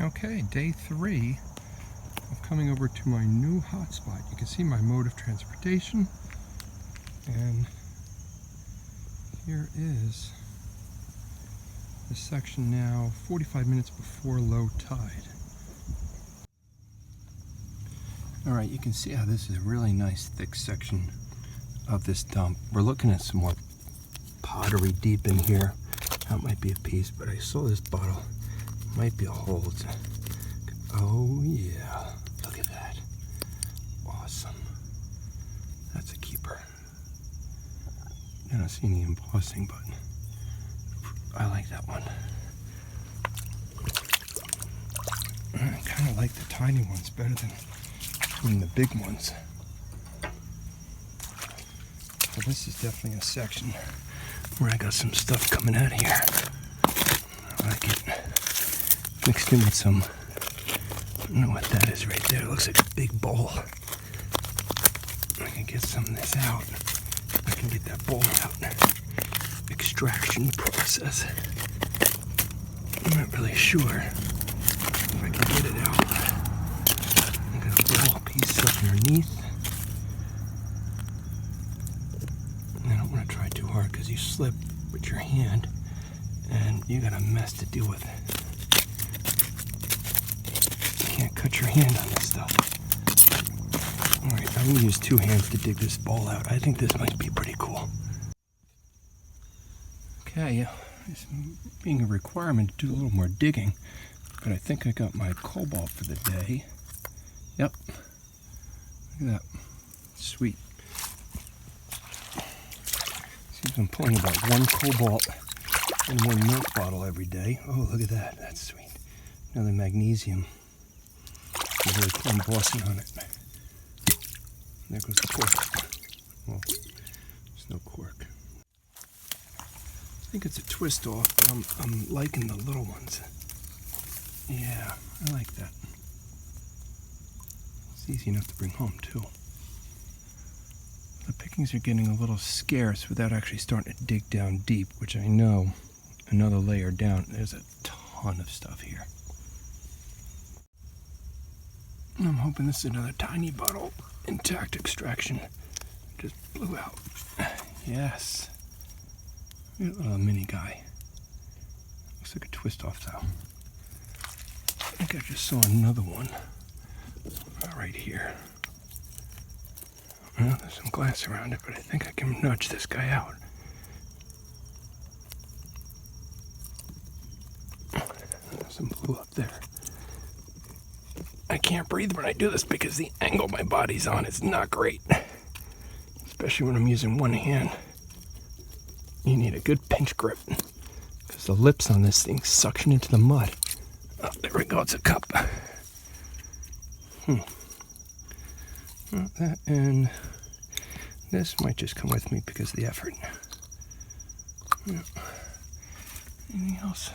Okay, day 3 of coming over to my new hotspot. You can see my mode of transportation, and here is the section now 45 minutes before low tide. Alright, you can see how this is a really nice thick section of this dump. We're looking at some more pottery deep in here. That might be a piece, but I saw this bottle. Might be a hole. Oh yeah, look at that. Awesome. That's a keeper. I don't see any embossing, but I like that one. I kind of like the tiny ones better than the big ones. So this is definitely a section where I got some stuff coming out of here. I like it. Mixed in with some, I don't know what that is right there. It looks like a big bowl. I can get some of this out. I can get that bowl out. Extraction process. I'm not really sure if I can get it out. I got a bowl piece up underneath. And I don't want to try too hard because you slip with your hand and you got a mess to deal with. Can't cut your hand on this stuff. Alright, I'm going to use 2 hands to dig this bowl out. I think this might be pretty cool. Okay, it's being a requirement to do a little more digging, but I think I got my cobalt for the day. Yep. Look at that. Sweet. Seems I'm pulling about 1 cobalt and 1 milk bottle every day. Oh, look at that. That's sweet. Another magnesium. There's really cool embossing on it. There goes the cork. Well, there's no cork. I think it's a twist off, but I'm liking the little ones. Yeah, I like that. It's easy enough to bring home too. The pickings are getting a little scarce without actually starting to dig down deep, which I know another layer down. There's a ton of stuff here. I'm hoping this is another tiny bottle. Intact extraction. Just blew out. Yes. A little mini guy. Looks like a twist off though. I think I just saw another one. Right here. Well, there's some glass around it, but I think I can nudge this guy out. There's some blue up there. I can't breathe when I do this because the angle my body's on is not great. Especially when I'm using one hand. You need a good pinch grip because the lips on this thing suction into the mud. Oh, there we go, it's a cup. That and this might just come with me because of the effort. Yeah. Anything else?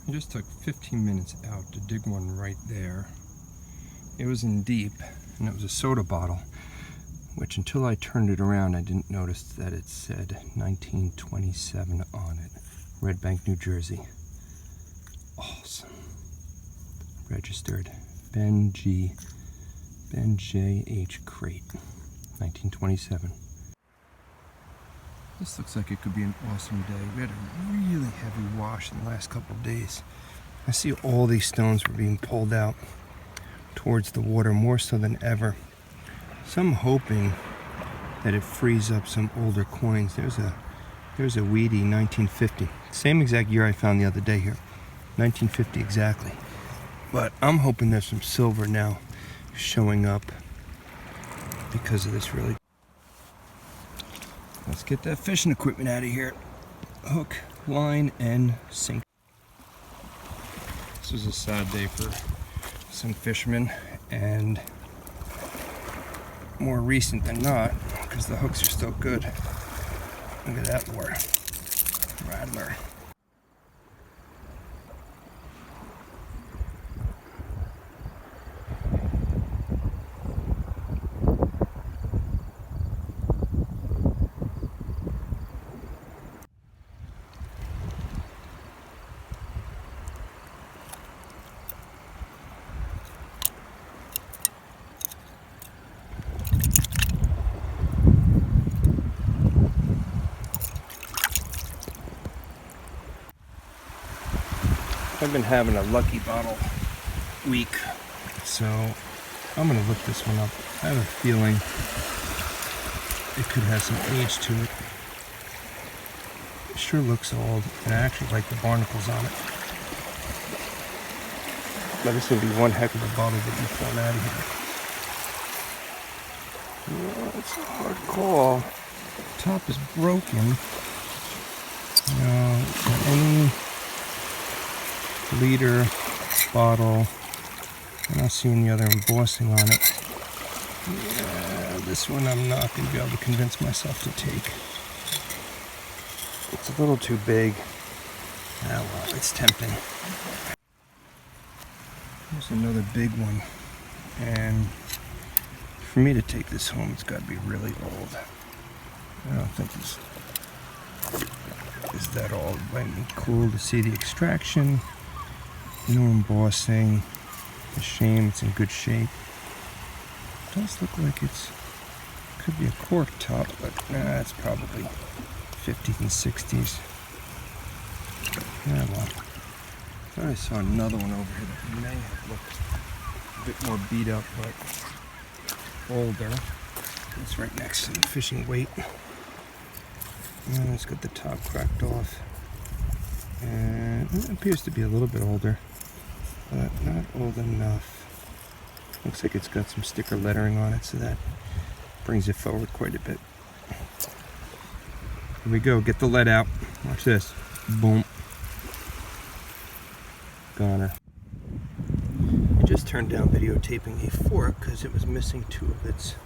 I just took 15 minutes out to dig one right there. It was in deep, and it was a soda bottle, which until I turned it around, I didn't notice that it said 1927 on it. Riverbank, New Jersey. Awesome. Registered. Ben J. H. Crate. 1927. This looks like it could be an awesome day. We had a really heavy wash in the last couple of days. I see all these stones were being pulled out towards the water more so than ever. So I'm hoping that it frees up some older coins. There's a weedy 1950. Same exact year I found the other day here. 1950 exactly. But I'm hoping there's some silver now showing up because of this really. Let's get that fishing equipment out of here. Hook, line, and sink. This was a sad day for some fishermen, and more recent than not, because the hooks are still good. Look at that lure. Rattler. I've been having a lucky bottle week, so I'm gonna look this one up. I have a feeling it could have some age to it. It sure looks old, and I actually like the barnacles on it. But this would be one heck of a bottle to be thrown out of here. Yeah, it's a hard call. The top is broken. Any liter bottle. I don't see any other embossing on it. Yeah, this one I'm not going to be able to convince myself to take. It's a little too big. Ah, well, it's tempting. Here's another big one. And for me to take this home, it's got to be really old. I don't think it's is that all. It might be cool to see the extraction. No embossing. A shame, it's in good shape. It does look like could be a cork top, but it's probably 50s and 60s. Yeah, well, I thought I saw another one over here that may have looked a bit more beat up, but older. It's right next to the fishing weight. And it's got the top cracked off. And it appears to be a little bit older, but not old enough. Looks like it's got some sticker lettering on it, so that brings it forward quite a bit. Here we go, get the lead out. Watch this. Boom. Goner. I just turned down videotaping a fork because it was missing two of its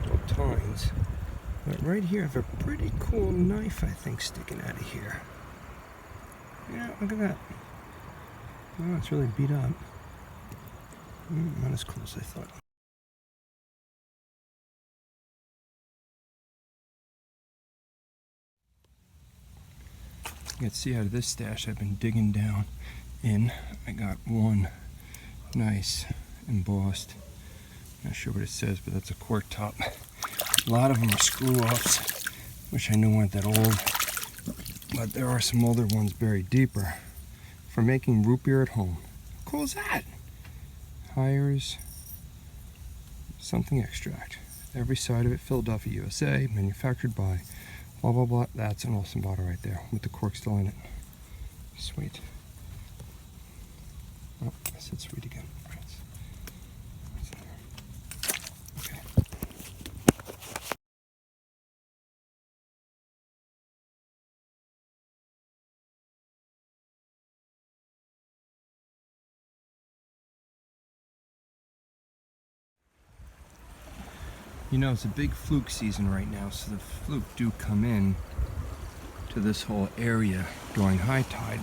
little tines. But right here I have a pretty cool knife, I think, sticking out of here. Yeah, look at that. Oh, it's really beat up. Not as cool as I thought. You can see out of this stash I've been digging down in. I got one nice embossed. Not sure what it says, but that's a cork top. A lot of them are screw-offs, which I know aren't that old, but there are some older ones buried deeper. For making root beer at home. How cool is that? Hires something extract. Every side of it, Philadelphia, USA, manufactured by blah blah blah. That's an awesome bottle right there with the cork still in it. Sweet. Oh, I said sweet again. What's in there? Okay. You know, it's a big fluke season right now, so the fluke do come in to this whole area during high tide.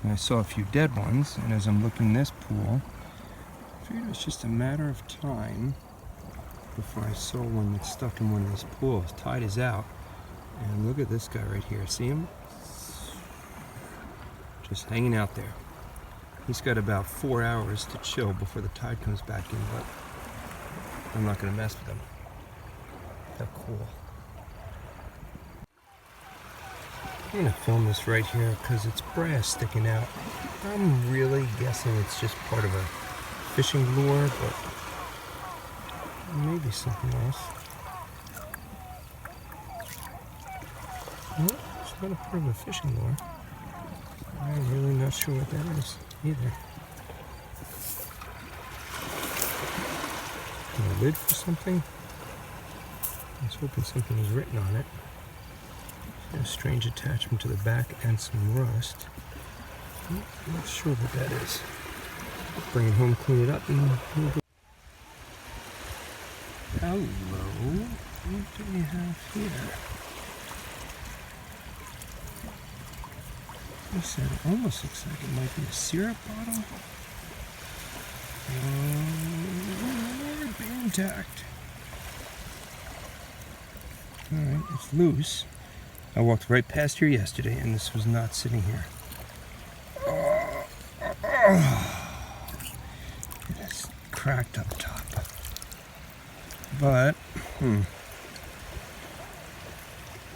And I saw a few dead ones, and as I'm looking this pool, I figured it was just a matter of time before I saw one that's stuck in one of these pools. Tide is out, and look at this guy right here. See him? Just hanging out there. He's got about 4 hours to chill before the tide comes back in, but I'm not going to mess with them. How cool. I'm going to film this right here because it's brass sticking out. I'm really guessing it's just part of a fishing lure, but maybe something else. No, it's not a part of a fishing lure. I'm really not sure what that is either. A lid for something? I was hoping something was written on it. A strange attachment to the back and some rust. I'm not sure what that is. Bring it home, clean it up, and we'll go. Hello. What do we have here? Like I said, it almost looks like it might be a syrup bottle. Be intact. Alright, it's loose. I walked right past here yesterday and this was not sitting here. It is cracked up top. But,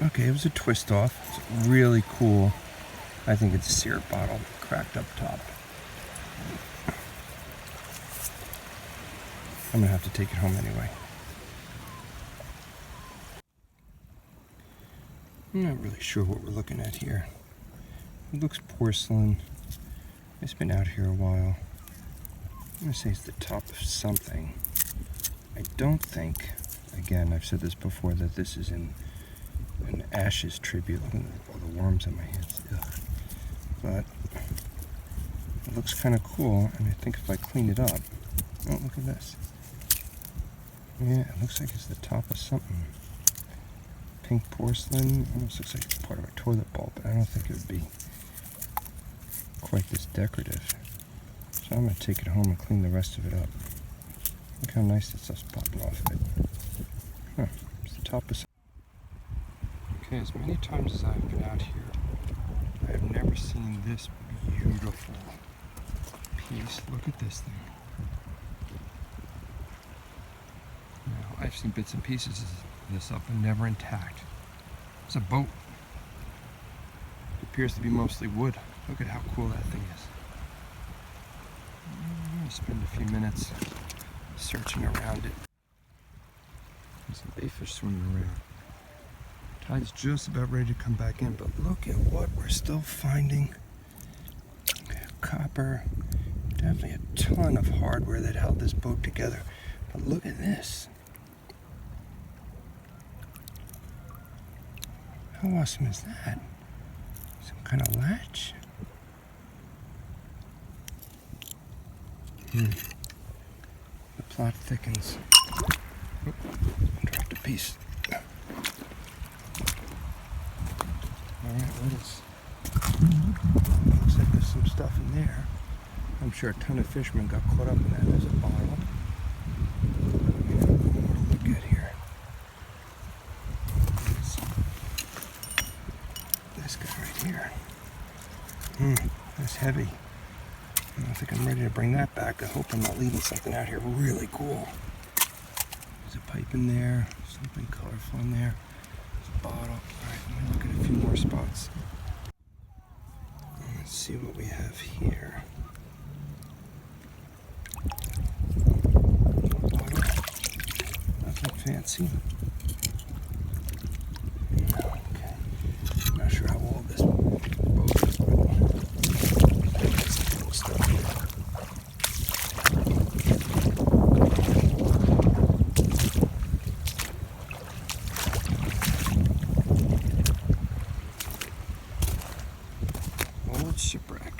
okay, it was a twist off. It's really cool. I think it's a syrup bottle cracked up top. I'm gonna have to take it home anyway. I'm not really sure what we're looking at here. It looks porcelain. It's been out here a while. I'm gonna say it's the top of something. I don't think, again, I've said this before, that this is an ashes tribute. Look at all the worms on my hands. Ugh. But it looks kind of cool, and I think if I clean it up, oh, look at this. Yeah, it looks like it's the top of something. Pink porcelain, almost looks like it's part of a toilet bowl, but I don't think it would be quite this decorative. So I'm going to take it home and clean the rest of it up. Look how nice that stuff's popping off of it. Huh, it's the top of something. Okay, as many times as I've been out here, I have never seen this beautiful piece. Look at this thing. Now, I've seen bits and pieces of this up and never intact. It's a boat. It appears to be mostly wood. Look at how cool that thing is. I'm going to spend a few minutes searching around it. There's some bayfish swimming around. Tide's just about ready to come back in, but look at what we're still finding. Okay, copper. Definitely a ton of hardware that held this boat together. But look at this. How awesome is that? Some kind of latch? The plot thickens. Oh, dropped a piece. Alright, what is? Looks like there's some stuff in there. I'm sure a ton of fishermen got caught up in that. There's a bottle. More to look at here. This guy right here. That's heavy. I don't think I'm ready to bring that back. I hope I'm not leaving something out here really cool. There's a pipe in there, something colorful in there. There's a bottle. Alright, let me look at a few more spots. Let's see what we have here. Bottle. Nothing fancy. Okay. I'm not sure how old this boat is, but that's some cool stuff here. Old shipwreck.